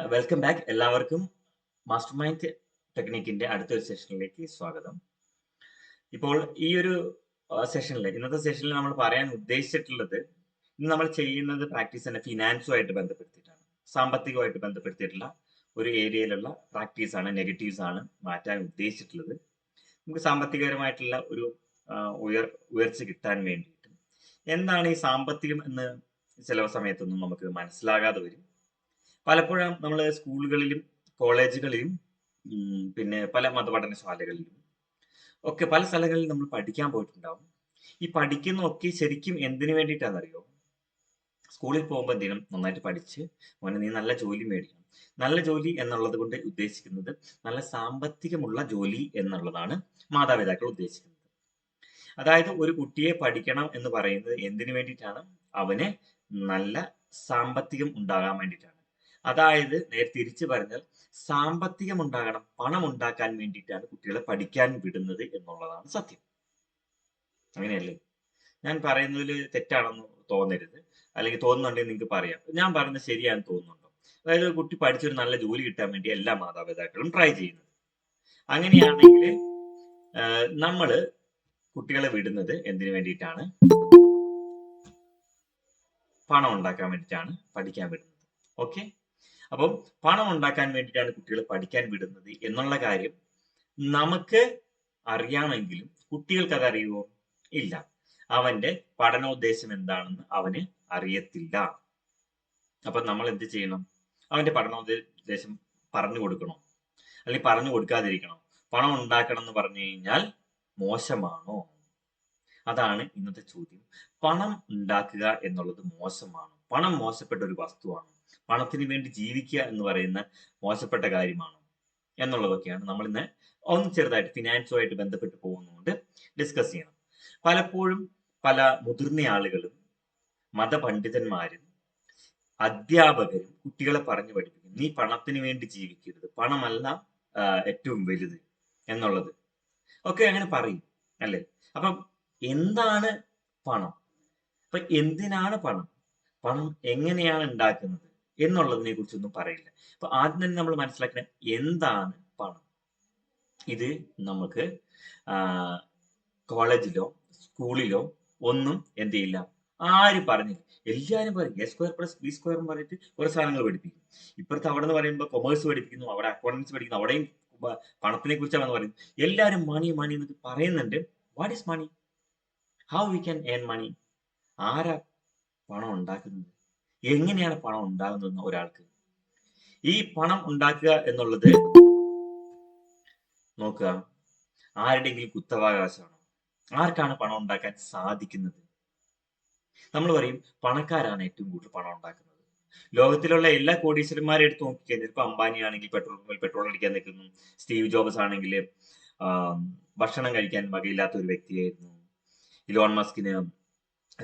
Welcome back. എല്ലാവർക്കും master mind ടെക്നിക്കിന്റെ അടുത്തൊരു സെഷനിലേക്ക് സ്വാഗതം. ഇപ്പോൾ ഈ ഒരു ഇന്നത്തെ സെഷനിൽ നമ്മൾ പറയാൻ ഉദ്ദേശിച്ചിട്ടുള്ളത്, ഇന്ന് നമ്മൾ ചെയ്യുന്നത് പ്രാക്ടീസ് തന്നെ ഫിനാൻസുമായിട്ട് ബന്ധപ്പെടുത്തിയിട്ടാണ്, സാമ്പത്തികമായിട്ട് ബന്ധപ്പെടുത്തിയിട്ടുള്ള ഒരു ഏരിയയിലുള്ള പ്രാക്ടീസ് ആണ്, നെഗറ്റീവ്സ് ആണ് മാറ്റാൻ ഉദ്ദേശിച്ചിട്ടുള്ളത്. നമുക്ക് സാമ്പത്തികപരമായിട്ടുള്ള ഒരു ഉയർച്ച കിട്ടാൻ വേണ്ടിയിട്ട് എന്താണ് ഈ സാമ്പത്തികം എന്ന് ചില സമയത്തൊന്നും നമുക്ക് മനസ്സിലാകാതെ വരും. പലപ്പോഴും നമ്മൾ സ്കൂളുകളിലും കോളേജുകളിലും പിന്നെ പല മതപഠനശാലകളിലും ഒക്കെ പല സ്ഥലങ്ങളിൽ നമ്മൾ പഠിക്കാൻ പോയിട്ടുണ്ടാവും. ഈ പഠിക്കുന്നതൊക്കെ ശരിക്കും എന്തിനു വേണ്ടിയിട്ടാണെന്നറിയോ? സ്കൂളിൽ പോകുമ്പോൾ എന്തെങ്കിലും നന്നായിട്ട് പഠിച്ച് മോനെ നീ നല്ല ജോലി മേടിക്കണം. നല്ല ജോലി എന്നുള്ളത് കൊണ്ട് ഉദ്ദേശിക്കുന്നത് നല്ല സാമ്പത്തികമുള്ള ജോലി എന്നുള്ളതാണ് മാതാപിതാക്കൾ ഉദ്ദേശിക്കുന്നത്. അതായത് ഒരു കുട്ടിയെ പഠിക്കണം എന്ന് പറയുന്നത് എന്തിനു വേണ്ടിയിട്ടാണ്? അവന് നല്ല സാമ്പത്തികം ഉണ്ടാകാൻ വേണ്ടിയിട്ടാണ്. അതായത് നേരെ തിരിച്ചു പറഞ്ഞാൽ സാമ്പത്തികം ഉണ്ടാകണം, പണം ഉണ്ടാക്കാൻ വേണ്ടിയിട്ടാണ് കുട്ടികളെ പഠിക്കാൻ വിടുന്നത് എന്നുള്ളതാണ് സത്യം. അങ്ങനെയല്ലേ? ഞാൻ പറയുന്നതിൽ തെറ്റാണെന്ന് തോന്നരുത്, അല്ലെങ്കിൽ തോന്നുന്നുണ്ടെങ്കിൽ നിങ്ങൾക്ക് പറയാം. ഞാൻ പറയുന്നത് ശരിയാണെന്ന് തോന്നുന്നുണ്ടോ? അതായത് ഒരു കുട്ടി പഠിച്ചൊരു നല്ല ജോലി കിട്ടാൻ വേണ്ടി എല്ലാ മാതാപിതാക്കളും ട്രൈ ചെയ്യുന്നത്. അങ്ങനെയാണെങ്കിൽ നമ്മള് കുട്ടികളെ വിടുന്നത് എന്തിനു വേണ്ടിയിട്ടാണ്? പണം ഉണ്ടാക്കാൻ വേണ്ടിയിട്ടാണ് പഠിക്കാൻ വിടുന്നത്. ഓക്കെ, അപ്പം പണം ഉണ്ടാക്കാൻ വേണ്ടിയിട്ടാണ് കുട്ടികളെ പഠിക്കാൻ വിടുന്നത് എന്നുള്ള കാര്യം നമുക്ക് അറിയാമെങ്കിലും കുട്ടികൾക്ക് അത് അറിയുമോ? ഇല്ല. അവന്റെ പഠനോദ്ദേശം എന്താണെന്ന് അവന് അറിയത്തില്ല. അപ്പൊ നമ്മൾ എന്ത് ചെയ്യണം? അവന്റെ പഠനോദ്ദേശം പറഞ്ഞു കൊടുക്കണോ, അല്ലെങ്കിൽ പറഞ്ഞു കൊടുക്കാതിരിക്കണോ? പണം ഉണ്ടാക്കണം എന്ന് പറഞ്ഞു കഴിഞ്ഞാൽ മോശമാണോ? അതാണ് ഇന്നത്തെ ചോദ്യം. പണം ഉണ്ടാക്കുക എന്നുള്ളത് മോശമാണോ? പണം മോശപ്പെട്ട ഒരു വസ്തുവാണോ? പണത്തിന് വേണ്ടി ജീവിക്കുക എന്ന് പറയുന്ന മോശപ്പെട്ട കാര്യമാണോ എന്നുള്ളതൊക്കെയാണ് നമ്മൾ ഇന്ന് ഒന്ന് ചെറുതായിട്ട് ഫിനാൻസുമായിട്ട് ബന്ധപ്പെട്ട് പോകുന്നതുകൊണ്ട് ഡിസ്കസ് ചെയ്യണം. പലപ്പോഴും പല മുതിർന്ന ആളുകളും മതപണ്ഡിതന്മാരും അധ്യാപകരും കുട്ടികളെ പറഞ്ഞു പഠിപ്പിക്കും, നീ പണത്തിന് വേണ്ടി ജീവിക്കരുത്, പണമല്ല ഏറ്റവും വലുത് എന്നുള്ളത് ഒക്കെ അങ്ങനെ പറയും, അല്ലേ? അപ്പം എന്താണ് പണം? അപ്പൊ എന്തിനാണ് പണം? പണം എങ്ങനെയാണ് ഉണ്ടാക്കുന്നത് എന്നുള്ളതിനെ കുറിച്ചൊന്നും പറയില്ല. അപ്പൊ ആദ്യം തന്നെ നമ്മൾ മനസ്സിലാക്കണം, എന്താണ് പണം? ഇത് നമുക്ക് കോളേജിലോ സ്കൂളിലോ ഒന്നും എന്ത് ചെയ്യില്ല, ആരും പറഞ്ഞില്ല. എല്ലാവരും പറയും A square plus B square എന്ന് പറഞ്ഞിട്ട് കുറെ സാധനങ്ങൾ പഠിപ്പിക്കും. ഇപ്പുറത്ത് അവിടെ നിന്ന് പറയുമ്പോൾ കൊമേഴ്സ് പഠിപ്പിക്കുന്നു, അവിടെ അക്കൗണ്ടൻസ് പഠിക്കുന്നു, അവിടെയും പണത്തിനെ കുറിച്ചാണ് പറയുന്നത്. എല്ലാവരും മണി മണി എന്നൊക്കെ പറയുന്നുണ്ട്. What is money? How we can earn money? ആരാ പണം ഉണ്ടാക്കുന്നത്? എങ്ങനെയാണ് പണം ഉണ്ടാകുന്നത്? ഒരാൾക്ക് ഈ പണം ഉണ്ടാക്കുക എന്നുള്ളത് നോക്കുക, ആരുടെയെങ്കിലും കുത്തവകാശമാണോ? ആർക്കാണ് പണം ഉണ്ടാക്കാൻ സാധിക്കുന്നത്? നമ്മൾ പറയും പണക്കാരാണ് ഏറ്റവും കൂടുതൽ പണം ഉണ്ടാക്കുന്നത്. ലോകത്തിലുള്ള എല്ലാ കോടീശ്വരന്മാരെ എടുത്ത് നോക്കിക്കഴിഞ്ഞാൽ, ഇപ്പൊ അംബാനി ആണെങ്കിൽ പെട്രോൾ അടിക്കാൻ നിൽക്കുന്നു, സ്റ്റീവ് ജോബ്സ് ആണെങ്കിൽ ഭക്ഷണം കഴിക്കാൻ വകയില്ലാത്ത ഒരു വ്യക്തിയായിരുന്നു, ഇലോൺ മസ്കിന്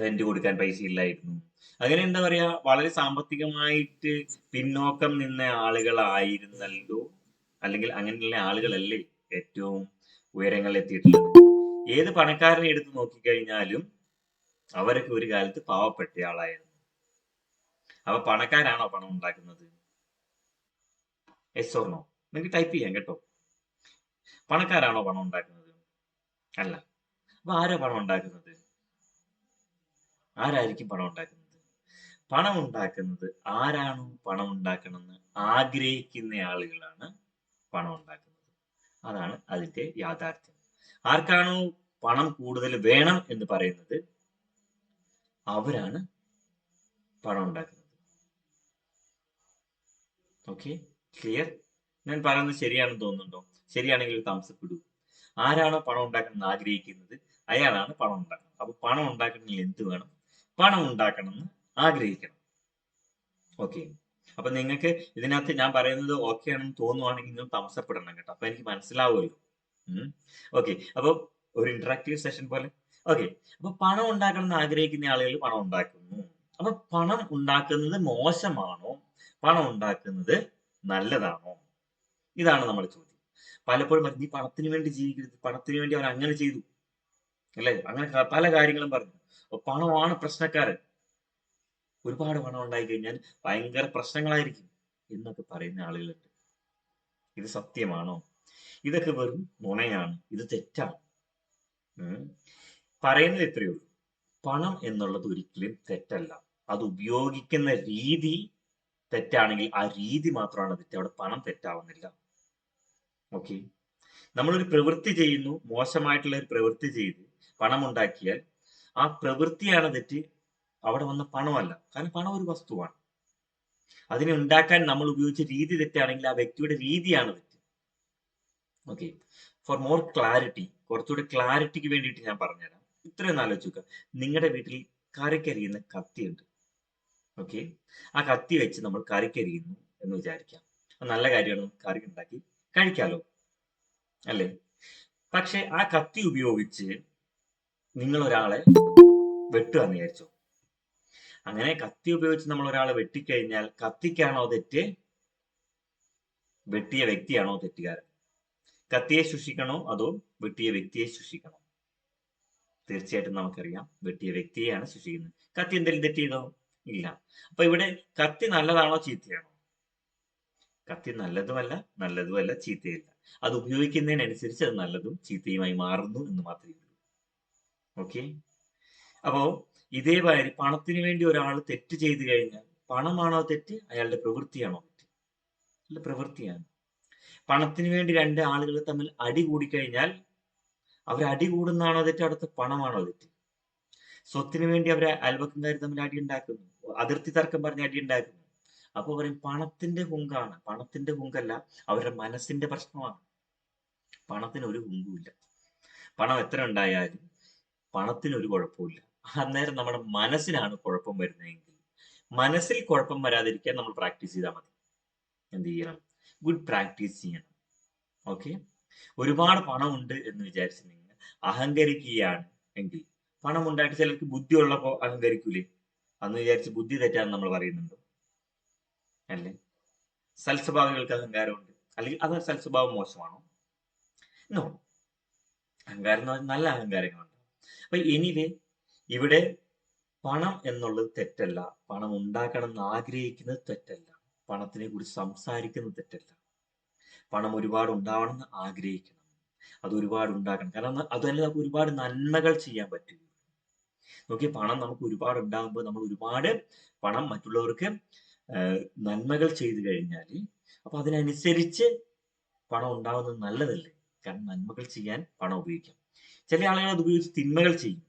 റെന്റ് കൊടുക്കാൻ പൈസ ഇല്ലായിരുന്നു. അങ്ങനെ എന്താ പറയാ, വളരെ സാമ്പത്തികമായിട്ട് പിന്നോക്കം നിന്ന ആളുകളായിരുന്നല്ലോ, അല്ലെങ്കിൽ അങ്ങനെയുള്ള ആളുകളല്ലേ ഏറ്റവും ഉയരങ്ങളിൽ എത്തിയിട്ടുള്ളത്. ഏത് പണക്കാരനെ എടുത്ത് നോക്കിക്കഴിഞ്ഞാലും അവരൊക്കെ ഒരു കാലത്ത് പാവപ്പെട്ടയാളായിരുന്നു. അപ്പൊ പണക്കാരാണോ പണം ഉണ്ടാക്കുന്നത്? Yes or no? നിങ്ങൾക്ക് ടൈപ്പ് ചെയ്യാം കേട്ടോ. പണക്കാരാണോ പണം ഉണ്ടാക്കുന്നത്? അല്ല. അപ്പൊ ആരാ പണം ഉണ്ടാക്കുന്നത്? ആരായിരിക്കും പണം ഉണ്ടാക്കുന്നത്? പണം ഉണ്ടാക്കുന്നത് ആരാണോ പണം ഉണ്ടാക്കണമെന്ന് ആഗ്രഹിക്കുന്ന ആളുകളാണ് പണം ഉണ്ടാക്കുന്നത്. അതാണ് അതിന്റെ യാഥാർത്ഥ്യം. ആർക്കാണോ പണം കൂടുതൽ വേണം എന്ന് പറയുന്നത്, അവരാണ് പണം ഉണ്ടാക്കുന്നത്. Okay, clear? ഞാൻ പറയുന്നത് ശരിയാണെന്ന് തോന്നുന്നുണ്ടോ? ശരിയാണെങ്കിൽ തംസപ്പ് ഇടൂ. ആരാണോ പണം ഉണ്ടാക്കണമെന്ന് ആഗ്രഹിക്കുന്നത്, അയാളാണ് പണം ഉണ്ടാക്കുന്നത്. അപ്പൊ പണം ഉണ്ടാക്കണമെങ്കിൽ എന്ത് വേണം? പണം ഉണ്ടാക്കണമെന്ന് ആഗ്രഹിക്കണം. ഓക്കെ, അപ്പൊ നിങ്ങൾക്ക് ഇതിനകത്ത് ഞാൻ പറയുന്നത് ഓക്കെ ആണെന്ന് തോന്നുവാണെങ്കിൽ നിങ്ങൾ തംസപ്പ് ഇടണം കേട്ടോ, അപ്പൊ എനിക്ക് മനസ്സിലാവുമല്ലോ. ഓക്കെ, അപ്പൊ ഒരു ഇന്ററാക്റ്റീവ് സെഷൻ പോലെ. ഓക്കെ, അപ്പൊ പണം ഉണ്ടാക്കണം എന്ന് ആഗ്രഹിക്കുന്ന ആളുകൾ പണം ഉണ്ടാക്കുന്നു. അപ്പൊ പണം ഉണ്ടാക്കുന്നത് മോശമാണോ, പണം ഉണ്ടാക്കുന്നത് നല്ലതാണോ? ഇതാണ് നമ്മുടെ ചോദ്യം. പലപ്പോഴും നീ പണത്തിന് വേണ്ടി ജീവിക്കരുത്, പണത്തിന് വേണ്ടി അവൻ അങ്ങനെ ചെയ്തു, അല്ലെ? അങ്ങനെ പല കാര്യങ്ങളും പറഞ്ഞു. അപ്പൊ പണമാണ് പ്രശ്നക്കാരൻ. ഒരുപാട് പണം ഉണ്ടായി കഴിഞ്ഞാൽ ഭയങ്കര പ്രശ്നങ്ങളായിരിക്കും. എന്നൊക്കെ പറയുന്ന ആളുകളുണ്ട്. ഇത് സത്യമാണോ? ഇതൊക്കെ വെറും നുണയാണ്. ഇത് തെറ്റാണ്. പറയുന്നത് എത്രയേ ഉള്ളൂ. പണം എന്നുള്ളത് ഒരിക്കലും തെറ്റല്ല. അത് ഉപയോഗിക്കുന്ന രീതി തെറ്റാണെങ്കിൽ ആ രീതി മാത്രമാണ് തെറ്റ്. അവിടെ പണം തെറ്റാവുന്നില്ല. ഓക്കെ. നമ്മളൊരു പ്രവൃത്തി ചെയ്യുന്നു, മോശമായിട്ടുള്ള ഒരു പ്രവൃത്തി ചെയ്ത് പണം ഉണ്ടാക്കിയാൽ ആ പ്രവൃത്തിയാണ് തെറ്റ്, അവിടെ വന്ന പണമല്ല. കാരണം പണം ഒരു വസ്തുവാണ്. അതിനെ ഉണ്ടാക്കാൻ നമ്മൾ ഉപയോഗിച്ച രീതി തെറ്റാണെങ്കിൽ ആ വ്യക്തിയുടെ രീതിയാണ് തെറ്റ്. ഓക്കെ. ഫോർ മോർ ക്ലാരിറ്റി, കുറച്ചുകൂടെ ക്ലാരിറ്റിക്ക് വേണ്ടിയിട്ട് ഞാൻ പറഞ്ഞുതരാം. ഇത്രയും ആലോചിക്കുക. നിങ്ങളുടെ വീട്ടിൽ കറിക്കരിയുന്ന കത്തിയുണ്ട്. ഓക്കെ. ആ കത്തി വെച്ച് നമ്മൾ കറിക്കരിയുന്നു എന്ന് വിചാരിക്കാം. നല്ല കാര്യമാണ്, കറി ഉണ്ടാക്കി കഴിക്കാലോ, അല്ലേ? പക്ഷെ ആ കത്തി ഉപയോഗിച്ച് നിങ്ങൾ ഒരാളെ വെട്ടുകയെന്ന് വിചാരിച്ചോ. അങ്ങനെ കത്തി ഉപയോഗിച്ച് നമ്മൾ ഒരാളെ വെട്ടിക്കഴിഞ്ഞാൽ കത്തിക്കാണോ തെറ്റ്, വെട്ടിയ വ്യക്തിയാണോ തെറ്റുകാരൻ? കത്തിയെ ശിക്ഷിക്കണോ അതോ വെട്ടിയ വ്യക്തിയെ ശിക്ഷിക്കണോ? തീർച്ചയായിട്ടും നമുക്കറിയാം വെട്ടിയ വ്യക്തിയെയാണ് ശിക്ഷിക്കുന്നത്. കത്തി എന്തെങ്കിലും തെറ്റ് ചെയ്തോ? ഇല്ല. അപ്പൊ ഇവിടെ കത്തി നല്ലതാണോ ചീത്തയാണോ? കത്തി നല്ലതുമല്ല ചീത്തയല്ല. അത് ഉപയോഗിക്കുന്നതിനനുസരിച്ച് അത് നല്ലതും ചീത്തയുമായി മാറുന്നു എന്ന് മാത്രമേ ഉള്ളൂ. ഓക്കെ. അപ്പോ ഇതേമാതിരി പണത്തിന് വേണ്ടി ഒരാൾ തെറ്റ് ചെയ്തു കഴിഞ്ഞാൽ പണമാണോ തെറ്റ്, അയാളുടെ പ്രവൃത്തിയാണോ തെറ്റ്? അല്ല, പ്രവൃത്തിയാണ്. പണത്തിന് വേണ്ടി രണ്ട് ആളുകൾ തമ്മിൽ അടി കൂടിക്കഴിഞ്ഞാൽ അവർ അടി കൂടുന്നതാണോ തെറ്റ്, അടുത്ത പണമാണോ തെറ്റ്? സ്വത്തിന് വേണ്ടി അവരെ അയൽവക്കംകാർ തമ്മിൽ അടി ഉണ്ടാക്കുന്നു, അതിർത്തി തർക്കം പറഞ്ഞ് അടി ഉണ്ടാക്കുന്നു. അപ്പൊ പറയും പണത്തിന്റെ ഹുങ്കാണ്. പണത്തിന്റെ ഹുങ്കല്ല, അവരുടെ മനസ്സിന്റെ പ്രശ്നമാണ്. പണത്തിന് ഒരു ഹുങ്കുമില്ല. പണം എത്ര ഉണ്ടായാലും പണത്തിന് ഒരു കുഴപ്പമില്ല. അന്നേരം നമ്മുടെ മനസ്സിനാണ് കുഴപ്പം വരുന്നതെങ്കിൽ മനസ്സിൽ കുഴപ്പം വരാതിരിക്കാൻ നമ്മൾ പ്രാക്ടീസ് ചെയ്താൽ മതി. എന്ത് ചെയ്യണം? ഗുഡ് പ്രാക്ടീസ് ചെയ്യണം. ഓക്കെ. ഒരുപാട് പണമുണ്ട് എന്ന് വിചാരിച്ച് നിങ്ങൾ അഹങ്കരിക്കുകയാണ് എങ്കിൽ, പണം ഉണ്ടായിട്ട് ചിലർക്ക് ബുദ്ധി ഉള്ളപ്പോ അഹങ്കരിക്കൂലേ? അന്ന് വിചാരിച്ച് ബുദ്ധി തെറ്റാന്ന് നമ്മൾ പറയുന്നുണ്ടോ? അല്ലേ? സൽസ്വഭാവികൾക്ക് അഹങ്കാരമുണ്ട്, അല്ലെങ്കിൽ അത് സൽസ്വഭാവം മോശമാണോ? നോ. അഹങ്കാരം എന്ന് പറഞ്ഞാൽ നല്ല അഹങ്കാരങ്ങളുണ്ട്. അപ്പൊ എനിവേ, ഇവിടെ പണം എന്നുള്ളത് തെറ്റല്ല, പണം ഉണ്ടാക്കണം എന്ന് ആഗ്രഹിക്കുന്നത് തെറ്റല്ല, പണത്തിനെ കുറിച്ച് സംസാരിക്കുന്നത് തെറ്റല്ല. പണം ഒരുപാട് ഉണ്ടാവണം എന്ന് ആഗ്രഹിക്കണം, അത് ഒരുപാട് ഉണ്ടാക്കണം. കാരണം അതല്ല, നമുക്ക് ഒരുപാട് നന്മകൾ ചെയ്യാൻ പറ്റും. നോക്കി, പണം നമുക്ക് ഒരുപാട് ഉണ്ടാകുമ്പോൾ നമ്മൾ ഒരുപാട് പണം മറ്റുള്ളവർക്ക് നന്മകൾ ചെയ്തു കഴിഞ്ഞാൽ അപ്പൊ അതിനനുസരിച്ച് പണം ഉണ്ടാവുന്നത് നല്ലതല്ലേ? കാരണം നന്മകൾ ചെയ്യാൻ പണം ഉപയോഗിക്കാം. ചില ആളുകൾ അത് ഉപയോഗിച്ച് തിന്മകൾ ചെയ്യും.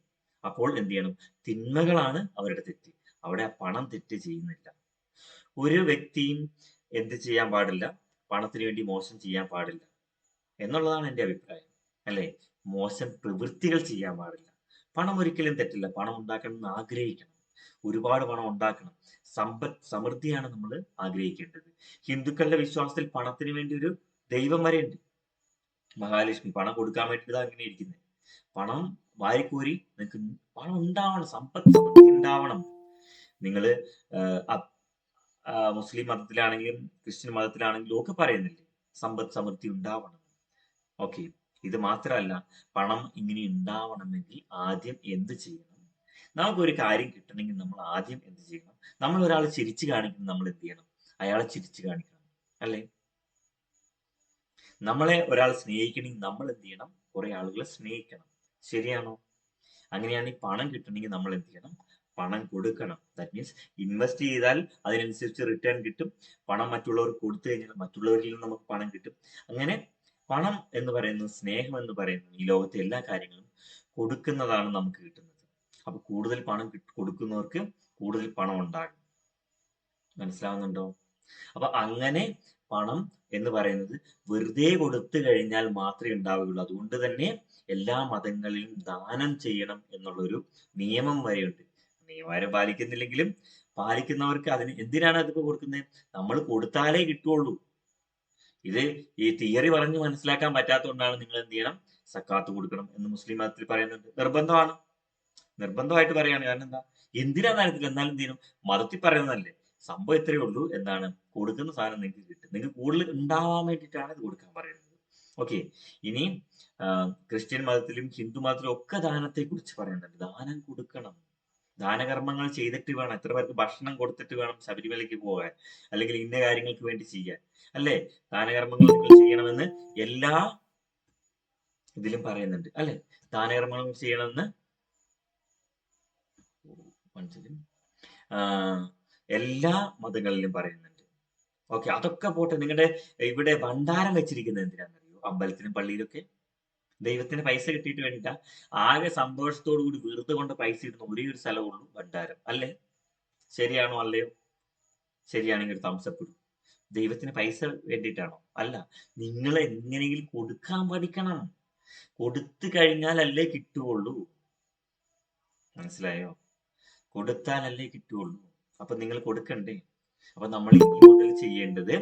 അപ്പോൾ എന്ത് ചെയ്യണം? തിന്മകളാണ് അവരുടെ തെറ്റ്, അവിടെ ആ പണം തെറ്റ് ചെയ്യുന്നില്ല. ഒരു വ്യക്തിയും എന്ത് ചെയ്യാൻ പാടില്ല? പണത്തിന് വേണ്ടി മോശം ചെയ്യാൻ പാടില്ല എന്നുള്ളതാണ് എൻ്റെ അഭിപ്രായം, അല്ലെ? മോശം പ്രവൃത്തികൾ ചെയ്യാൻ പാടില്ല. പണം ഒരിക്കലും തെറ്റില്ല. പണം ഉണ്ടാക്കണം എന്ന് ആഗ്രഹിക്കണം, ഒരുപാട് പണം ഉണ്ടാക്കണം. സമൃദ്ധിയാണ് നമ്മൾ ആഗ്രഹിക്കേണ്ടത്. ഹിന്ദുക്കളുടെ വിശ്വാസത്തിൽ പണത്തിന് വേണ്ടി ഒരു ദൈവം വരെ ഉണ്ട്, മഹാലക്ഷ്മി. പണം കൊടുക്കാൻ വേണ്ടിയിട്ട് അങ്ങനെ ഇരിക്കുന്നത്. പണം വാരിക്കോരി നിങ്ങൾക്ക് പണം ഉണ്ടാവണം, സമൃദ്ധി ഉണ്ടാവണം. നിങ്ങള് മുസ്ലിം മതത്തിലാണെങ്കിലും ക്രിസ്ത്യൻ മതത്തിലാണെങ്കിലും ഒക്കെ പറയുന്നില്ലേ സമൃദ്ധി ഉണ്ടാവണം. ഓക്കെ. ഇത് മാത്രമല്ല, പണം ഇങ്ങനെ ഉണ്ടാവണമെങ്കിൽ ആദ്യം എന്ത് ചെയ്യണം? നമുക്കൊരു കാര്യം കിട്ടണമെങ്കിൽ നമ്മൾ ആദ്യം എന്ത് ചെയ്യണം? നമ്മൾ ഒരാൾ ചിരിച്ചു കാണിക്കണം, നമ്മൾ എന്ത് ചെയ്യണം? അയാളെ ചിരിച്ചു കാണിക്കണം, അല്ലേ? നമ്മളെ ഒരാൾ സ്നേഹിക്കണമെങ്കിൽ നമ്മൾ എന്ത് ചെയ്യണം? കുറെ ആളുകളെ സ്നേഹിക്കണം. ശരിയാണോ? അങ്ങനെയാണെങ്കിൽ പണം കിട്ടണമെങ്കിൽ നമ്മൾ എന്ത് ചെയ്യണം? പണം കൊടുക്കണം. ദാറ്റ് മീൻസ് ഇൻവെസ്റ്റ് ചെയ്താൽ അതിനനുസരിച്ച് റിട്ടേൺ കിട്ടും. പണം മറ്റുള്ളവർക്ക് കൊടുത്തു കഴിഞ്ഞാൽ മറ്റുള്ളവരിൽ നിന്ന് നമുക്ക് പണം കിട്ടും. അങ്ങനെ പണം എന്ന് പറയുന്നത്, സ്നേഹം എന്ന് പറയുന്നത്, ഈ ലോകത്തെ എല്ലാ കാര്യങ്ങളും കൊടുക്കുന്നതാണ് നമുക്ക് കിട്ടുന്നത്. അപ്പൊ കൂടുതൽ പണം കൊടുക്കുന്നവർക്ക് കൂടുതൽ പണം ഉണ്ടാകും. മനസ്സിലാവുന്നുണ്ടോ? അപ്പൊ അങ്ങനെ പണം എന്ന് പറയുന്നത് വെറുതെ കൊടുത്തു കഴിഞ്ഞാൽ മാത്രമേ ഉണ്ടാവുകയുള്ളൂ. അതുകൊണ്ട് തന്നെ എല്ലാ മതങ്ങളിലും ദാനം ചെയ്യണം എന്നുള്ളൊരു നിയമം വരെയുണ്ട്. നിയമം പാലിക്കുന്നില്ലെങ്കിലും പാലിക്കുന്നവർക്ക് അതിന് എന്തിനാണ് അതിപ്പോ കൊടുക്കുന്നത്? നമ്മൾ കൊടുത്താലേ കിട്ടുള്ളൂ. ഇത് ഈ തിയറി പറഞ്ഞ് മനസ്സിലാക്കാൻ പറ്റാത്തതുകൊണ്ടാണ് നിങ്ങൾ എന്ത് ചെയ്യണം? സക്കാത്ത് കൊടുക്കണം എന്ന് മുസ്ലിം മതത്തിൽ പറയുന്നുണ്ട്. നിർബന്ധമാണ്, നിർബന്ധമായിട്ട് പറയാണ്. കാരണം എന്താ? എന്തിനാന്ന് അറിയത്തില്ല, എന്നാലും എന്ത് ചെയ്യണം? മതത്തിൽ പറയുന്നതല്ലേ. സംഭവം ഇത്രയേ ഉള്ളൂ. എന്താണ്? കൊടുക്കുന്ന സാധനം നിങ്ങൾക്ക് കിട്ടും. നിങ്ങൾക്ക് കൂടുതൽ ഉണ്ടാവാൻ വേണ്ടിയിട്ടാണ് ഇത് കൊടുക്കാൻ പറയുന്നത്. ഓക്കെ. ഇനി ക്രിസ്ത്യൻ മതത്തിലും ഹിന്ദു മതത്തിലും ഒക്കെ ദാനത്തെ കുറിച്ച് പറയുന്നുണ്ട്. ദാനം കൊടുക്കണം. ദാനകർമ്മങ്ങൾ ചെയ്തിട്ട് വേണം, എത്ര പേർക്ക് ഭക്ഷണം കൊടുത്തിട്ട് വേണം ശബരിമലയ്ക്ക് പോകാൻ, അല്ലെങ്കിൽ ഇന്ന കാര്യങ്ങൾക്ക് വേണ്ടി ചെയ്യാൻ, അല്ലേ? ദാനകർമ്മങ്ങൾ നിങ്ങൾ ചെയ്യണമെന്ന് എല്ലാ ഇതിലും പറയുന്നുണ്ട്, അല്ലെ? ദാനകർമ്മങ്ങൾ ചെയ്യണമെന്ന് എല്ലാ മതങ്ങളിലും പറയുന്നുണ്ട്. ഓക്കെ, അതൊക്കെ പോട്ടെ. നിങ്ങളുടെ ഇവിടെ ഭണ്ഡാരം വെച്ചിരിക്കുന്നത് എന്തിനാണെന്നറിയോ? അമ്പലത്തിലും പള്ളിയിലൊക്കെ ദൈവത്തിന് പൈസ കിട്ടിയിട്ട് വേണ്ടിയിട്ടാ. ആകെ സന്തോഷത്തോടു കൂടി വെറുതെ കൊണ്ട് പൈസ ഇടുന്ന ഒരേ ഒരു സ്ഥലമുള്ളൂ ഭണ്ഡാരം, അല്ലേ? ശരിയാണോ അല്ലയോ? ശരിയാണെങ്കിൽ ഒരു തംസപ്പ് ഇടും. ദൈവത്തിന് പൈസ വേണ്ടിയിട്ടാണോ? അല്ല. നിങ്ങൾ എങ്ങനെയെങ്കിലും കൊടുക്കാൻ പഠിക്കണം. കൊടുത്തു കഴിഞ്ഞാലല്ലേ കിട്ടുകയുള്ളൂ. മനസ്സിലായോ? കൊടുത്താലല്ലേ കിട്ടുകയുള്ളൂ. അപ്പൊ നിങ്ങൾ കൊടുക്കണ്ടേ? അപ്പൊ നമ്മൾ ഇനി മുതൽ ചെയ്യേണ്ടത്,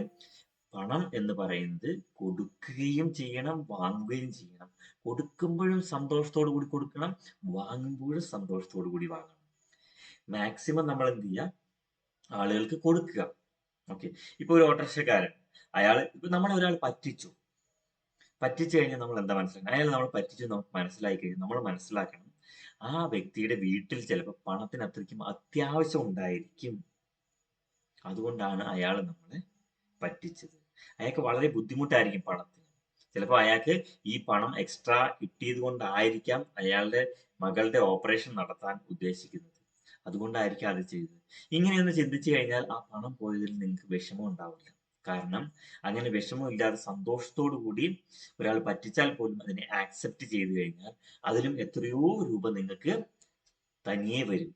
പണം എന്ന് പറയുന്നത് കൊടുക്കുകയും ചെയ്യണം, വാങ്ങുകയും ചെയ്യണം. കൊടുക്കുമ്പോഴും സന്തോഷത്തോടു കൂടി കൊടുക്കണം, വാങ്ങുമ്പോഴും സന്തോഷത്തോടു കൂടി വാങ്ങണം. മാക്സിമം നമ്മൾ എന്ത് ചെയ്യുക? ആളുകൾക്ക് കൊടുക്കുക. ഓക്കെ, ഇപ്പൊ ഒരു ഓട്ടോറിക്ഷക്കാരൻ, ഇപ്പൊ നമ്മളെ ഒരാൾ പറ്റിച്ചു കഴിഞ്ഞാൽ നമ്മൾ എന്താ മനസ്സിലാക്കണം? അയാൾ നമ്മൾ പറ്റിച്ചു നമുക്ക് മനസ്സിലായി കഴിഞ്ഞാൽ നമ്മൾ മനസ്സിലാക്കണം, ആ വ്യക്തിയുടെ വീട്ടിൽ ചിലപ്പോൾ പണത്തിന് അത്രയ്ക്കും അത്യാവശ്യം ഉണ്ടായിരിക്കും. അതുകൊണ്ടാണ് അയാൾ നമ്മളെ പറ്റിച്ചത്. അയാൾക്ക് വളരെ ബുദ്ധിമുട്ടായിരിക്കും പണത്തിന്. ചിലപ്പോൾ അയാൾക്ക് ഈ പണം എക്സ്ട്രാ കിട്ടിയത് കൊണ്ടായിരിക്കാം അയാളുടെ മകളുടെ ഓപ്പറേഷൻ നടത്താൻ ഉദ്ദേശിക്കുന്നത്. അതുകൊണ്ടായിരിക്കും അത് ചെയ്തത്. ഇങ്ങനെയൊന്ന് ചിന്തിച്ചു കഴിഞ്ഞാൽ ആ പണം പോയതിൽ നിങ്ങൾക്ക് വിഷമം ഉണ്ടാവില്ല. കാരണം അങ്ങനെ വിഷമമില്ലാതെ സന്തോഷത്തോടു കൂടി ഒരാൾ പറ്റിച്ചാൽ പോലും അതിനെ ആക്സെപ്റ്റ് ചെയ്തു കഴിഞ്ഞാൽ അതിലും എത്രയോ രൂപ നിങ്ങൾക്ക് തനിയെ വരും.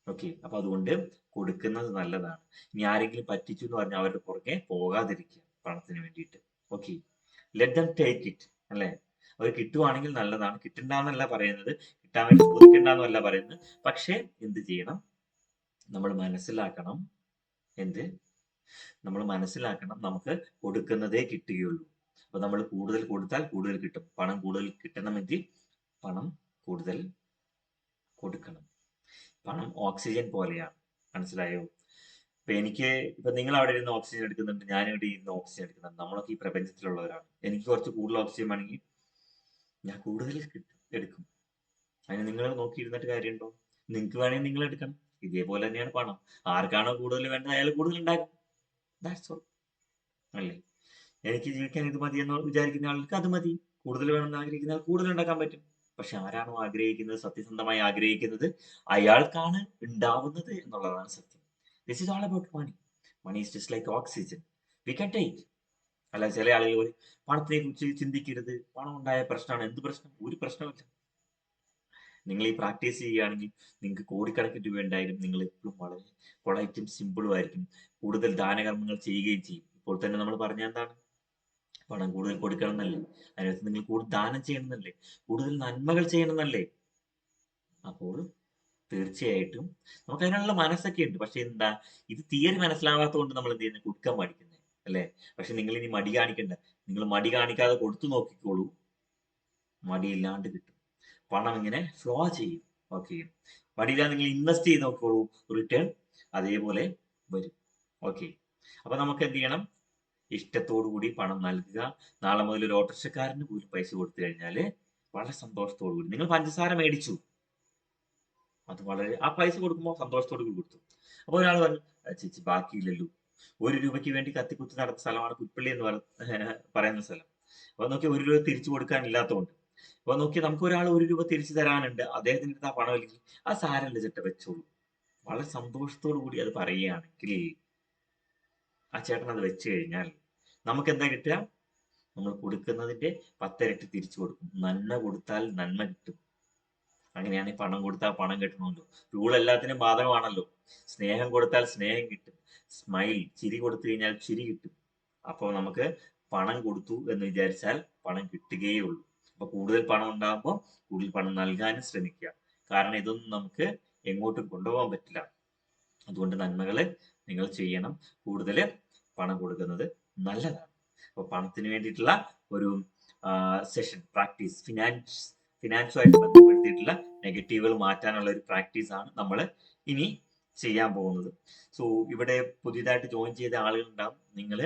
ഓക്കെ, അപ്പൊ അതുകൊണ്ട് കൊടുക്കുന്നത് നല്ലതാണ്. ഇനി ആരെങ്കിലും പറ്റിച്ചു എന്ന് പറഞ്ഞാൽ അവരുടെ പുറകെ പോകാതിരിക്കുക പണത്തിന് വേണ്ടിയിട്ട്. Okay, let them take it, അല്ലെ? അവർ കിട്ടുവാണെങ്കിൽ നല്ലതാണ്. കിട്ടണ്ടെന്നല്ല പറയുന്നത്, കിട്ടാൻ വേണ്ടി ചോദിക്കണ്ടെന്നല്ല പറയുന്നത്. പക്ഷെ എന്ത് ചെയ്യണം? നമ്മൾ മനസ്സിലാക്കണം. നമ്മൾ മനസ്സിലാക്കണം, നമുക്ക് കൊടുക്കുന്നതേ കിട്ടുകയുള്ളൂ. അപ്പൊ നമ്മൾ കൂടുതൽ കൊടുത്താൽ കൂടുതൽ കിട്ടും. പണം കൂടുതൽ കിട്ടണമെങ്കിൽ പണം കൂടുതൽ കൊടുക്കണം. പണം ഓക്സിജൻ പോലെയാണ്, മനസ്സിലായോ? ഇപ്പൊ നിങ്ങൾ അവിടെ ഇരുന്ന് ഓക്സിജൻ എടുക്കുന്നുണ്ട്, ഞാൻ ഇവിടെ ഇരുന്ന് ഓക്സിജൻ എടുക്കുന്നുണ്ട്. നമ്മളൊക്കെ ഈ പ്രപഞ്ചത്തിലുള്ളവരാണ്. എനിക്ക് കുറച്ച് കൂടുതൽ ഓക്സിജൻ വേണമെങ്കിൽ ഞാൻ കൂടുതൽ എടുക്കും. അതിന് നിങ്ങൾ നോക്കിയിരുന്നിട്ട് കാര്യമുണ്ടോ? നിങ്ങൾക്ക് വേണമെങ്കിൽ നിങ്ങൾ എടുക്കണം. ഇതേപോലെ തന്നെയാണ് പണം. ആർക്കാണോ കൂടുതൽ വേണ്ടത് അയാൾ കൂടുതൽ ഉണ്ടാക്കും. ദാറ്റ്സ് ഓൾ, അല്ലേ? എനിക്ക് ജീവിക്കാൻ ഇത് മതി എന്ന് വിചാരിക്കുന്ന ആൾക്ക് അത് മതി. കൂടുതൽ വേണമെന്ന് ആഗ്രഹിക്കുന്ന ആൾ കൂടുതൽ ഉണ്ടാക്കാൻ പറ്റും. പക്ഷെ ആരാണോ ആഗ്രഹിക്കുന്നത്, സത്യസന്ധമായി ആഗ്രഹിക്കുന്നത്, അയാൾക്കാണ് ഉണ്ടാവുന്നത് എന്നുള്ളതാണ് സത്യം. This is all about money. Money is just like oxygen, we can take. അല്ല, ചില ആളുകൾ പണത്തിനെ കുറിച്ച് ചിന്തിക്കരുത്, പണം ഉണ്ടായ പ്രശ്നമാണ്. എന്ത് പ്രശ്നം? ഒരു പ്രശ്നമില്ല. നിങ്ങൾ ഈ പ്രാക്ടീസ് ചെയ്യുകയാണെങ്കിൽ നിങ്ങൾക്ക് കോടിക്കണക്കിന് രൂപ ഉണ്ടായാലും നിങ്ങൾ എപ്പോഴും വളരെ പൊളൈറ്റും സിമ്പിളും ആയിരിക്കും. കൂടുതൽ ദാനകർമ്മങ്ങൾ ചെയ്യുകയും ചെയ്യും. ഇപ്പോൾ തന്നെ നമ്മൾ പറഞ്ഞ എന്താണ്? പണം കൂടുതൽ കൊടുക്കണം എന്നല്ലേ? അതിനകത്ത് നിങ്ങൾ കൂടുതൽ ദാനം ചെയ്യണം എന്നല്ലേ? കൂടുതൽ നന്മകൾ ചെയ്യണം എന്നല്ലേ? അപ്പോൾ തീർച്ചയായിട്ടും നമുക്ക് അതിനുള്ള മനസ്സൊക്കെ ഉണ്ട്. പക്ഷെ എന്താ, ഇത് തിയറി മനസ്സിലാവാത്തത് കൊണ്ട് നമ്മൾ എന്ത് ചെയ്യുന്നത്? കൊടുക്കാൻ പഠിക്കുന്നത്, അല്ലേ? പക്ഷെ നിങ്ങൾ ഇനി മടി കാണിക്കണ്ട. നിങ്ങൾ മടി കാണിക്കാതെ കൊടുത്തു നോക്കിക്കോളൂ, മടിയില്ലാണ്ട് കിട്ടും. പണം ഇങ്ങനെ ഫ്ലോ ചെയ്യും. ഓക്കെ, മടിയില്ലാതെ നിങ്ങൾ ഇൻവെസ്റ്റ് ചെയ്ത് നോക്കിക്കോളൂ, റിട്ടേൺ അതേപോലെ വരും. ഓക്കെ, അപ്പൊ നമുക്ക് എന്ത് ചെയ്യണം? ഇഷ്ടത്തോടു കൂടി പണം നൽകുക. നാളെ മുതൽ ഒരു ഓട്ടോറിക്ഷക്കാരന് പോലും പൈസ കൊടുത്തു കഴിഞ്ഞാല് വളരെ സന്തോഷത്തോടു കൂടി. നിങ്ങൾ പഞ്ചസാര മേടിച്ചു, അത് വളരെ, ആ പൈസ കൊടുക്കുമ്പോൾ സന്തോഷത്തോടു കൂടി കൊടുത്തു. അപ്പൊ ഒരാൾ പറഞ്ഞു, ചേച്ചി ബാക്കിയില്ലല്ലോ. 1 രൂപയ്ക്ക് വേണ്ടി കത്തിക്കുത്തി നടന്ന സ്ഥലമാണ് പുൽപ്പള്ളി എന്ന് പറയുന്ന സ്ഥലം. അപ്പൊ നോക്കി 1 രൂപ തിരിച്ചു കൊടുക്കാനില്ലാത്തതുകൊണ്ട്. അപ്പൊ നോക്കി നമുക്ക് ഒരാൾ 1 രൂപ തിരിച്ചു തരാനുണ്ട്, അദ്ദേഹത്തിന്റെ അടുത്ത് ആ പണം ഇല്ലെങ്കിൽ ആ സാരമില്ല ചേട്ടാ വെച്ചോളൂ. വളരെ സന്തോഷത്തോടു കൂടി അത് പറയുകയാണെങ്കിൽ ആ ചേട്ടൻ അത് വെച്ച് കഴിഞ്ഞാൽ നമുക്ക് എന്താ കിട്ടുക? നമ്മൾ കൊടുക്കുന്നതിന്റെ 10 ഇരട്ടി തിരിച്ചു കൊടുക്കും. നന്മ കൊടുത്താൽ നന്മ കിട്ടും. അങ്ങനെയാണ് പണം കൊടുത്താൽ പണം കിട്ടണമല്ലോ. റൂൾ എല്ലാത്തിനും ബാധകമാണല്ലോ. സ്നേഹം കൊടുത്താൽ സ്നേഹം കിട്ടും. സ്മൈൽ, ചിരി കൊടുത്തു കഴിഞ്ഞാൽ ചിരി കിട്ടും. അപ്പോൾ നമുക്ക് പണം കൊടുത്തു എന്ന് വിചാരിച്ചാൽ പണം കിട്ടുകയേ ഉള്ളൂ. അപ്പൊ കൂടുതൽ പണം ഉണ്ടാകുമ്പോൾ കൂടുതൽ പണം നൽകാനും ശ്രമിക്കുക. കാരണം ഇതൊന്നും നമുക്ക് എങ്ങോട്ടും കൊണ്ടുപോകാൻ പറ്റില്ല. അതുകൊണ്ട് നന്മകള് നിങ്ങൾ ചെയ്യണം. കൂടുതൽ പണം കൊടുക്കുന്നത് നല്ലതാണ്. അപ്പൊ പണത്തിന് വേണ്ടിയിട്ടുള്ള ഒരു സെഷൻ പ്രാക്ടീസ്, ഫിനാൻസുമായിട്ട് ബന്ധപ്പെടുത്തിയിട്ടുള്ള നെഗറ്റീവുകൾ മാറ്റാനുള്ള ഒരു പ്രാക്ടീസ് ആണ് നമ്മൾ ഇനി ചെയ്യാൻ പോകുന്നത്. സോ ഇവിടെ പുതിയതായിട്ട് ജോയിൻ ചെയ്ത ആളുകൾ ഉണ്ടാവും. നിങ്ങൾ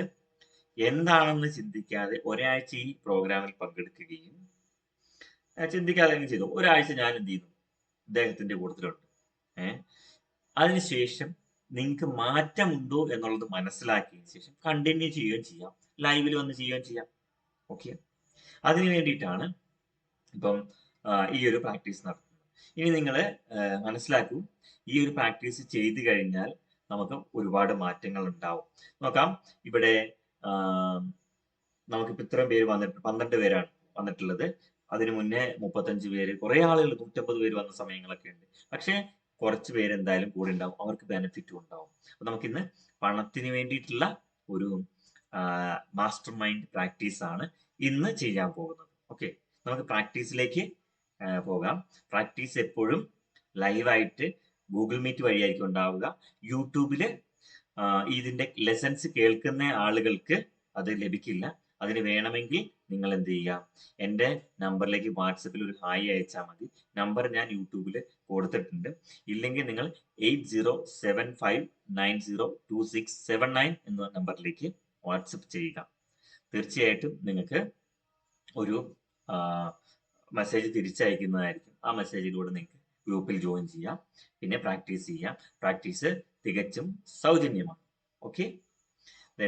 എന്താണെന്ന് ചിന്തിക്കാതെ ഒരാഴ്ച ഈ പ്രോഗ്രാമിൽ പങ്കെടുക്കുകയും ചിന്തിക്കാതെ ചെയ്തു. ഒരാഴ്ച ഞാൻ എന്ത് ചെയ്തു? ഇദ്ദേഹത്തിന്റെ കൂട്ടത്തിലുണ്ട്. ഏഹ് അതിനുശേഷം നിങ്ങൾക്ക് മാറ്റമുണ്ടോ എന്നുള്ളത് മനസ്സിലാക്കിയതിന് ശേഷം കണ്ടിന്യൂ ചെയ്യുകയും ചെയ്യാം, ലൈവിൽ വന്ന് ചെയ്യുകയും ചെയ്യാം. ഓക്കെ, അതിന് വേണ്ടിയിട്ടാണ് ഇപ്പം ഈ ഒരു പ്രാക്ടീസ് നടത്തുന്നത്. ഇനി നിങ്ങൾ മനസ്സിലാക്കൂ, ഈ ഒരു പ്രാക്ടീസ് ചെയ്തു കഴിഞ്ഞാൽ നമുക്ക് ഒരുപാട് മാറ്റങ്ങൾ ഉണ്ടാവും. നോക്കാം, ഇവിടെ നമുക്കിപ്പോൾ ഇത്രയും പേര് വന്നിട്ട് 12 പേരാണ് വന്നിട്ടുള്ളത്. അതിന് മുന്നേ 35 പേര്, കുറെ ആളുകൾ 150 പേര് വന്ന സമയങ്ങളൊക്കെ ഉണ്ട്. പക്ഷേ കുറച്ച് പേര് എന്തായാലും കൂടെ ഉണ്ടാവും, അവർക്ക് ബെനിഫിറ്റും ഉണ്ടാവും. അപ്പൊ നമുക്കിന്ന് പണത്തിന് വേണ്ടിയിട്ടുള്ള ഒരു മാസ്റ്റർ മൈൻഡ് പ്രാക്ടീസ് ആണ് ഇന്ന് ചെയ്യാൻ പോകുന്നത്. ഓക്കെ, നമുക്ക് പ്രാക്ടീസിലേക്ക് പോകാം. പ്രാക്ടീസ് എപ്പോഴും ലൈവായിട്ട് ഗൂഗിൾ മീറ്റ് വഴിയായിരിക്കും ഉണ്ടാവുക. യൂട്യൂബില് ഇതിന്റെ ലെസൺസ് കേൾക്കുന്ന ആളുകൾക്ക് അത് ലഭിക്കില്ല. അതിന് വേണമെങ്കിൽ നിങ്ങൾ എന്ത് ചെയ്യുക, എൻ്റെ നമ്പറിലേക്ക് വാട്സപ്പിൽ ഒരു ഹായ് അയച്ചാൽ മതി. നമ്പർ ഞാൻ യൂട്യൂബിൽ കൊടുത്തിട്ടുണ്ട്. ഇല്ലെങ്കിൽ നിങ്ങൾ 8075902679 എന്ന നമ്പറിലേക്ക് വാട്സപ്പ് ചെയ്യുക. തീർച്ചയായിട്ടും നിങ്ങൾക്ക് ഒരു മെസ്സേജ് തിരിച്ചയക്കുന്നതായിരിക്കും. ആ മെസ്സേജിലൂടെ നിങ്ങൾക്ക് ഗ്രൂപ്പിൽ ജോയിൻ ചെയ്യാം, പിന്നെ പ്രാക്ടീസ് ചെയ്യാം. പ്രാക്ടീസ് തികച്ചും സൗജന്യമാണ്. ഓക്കെ.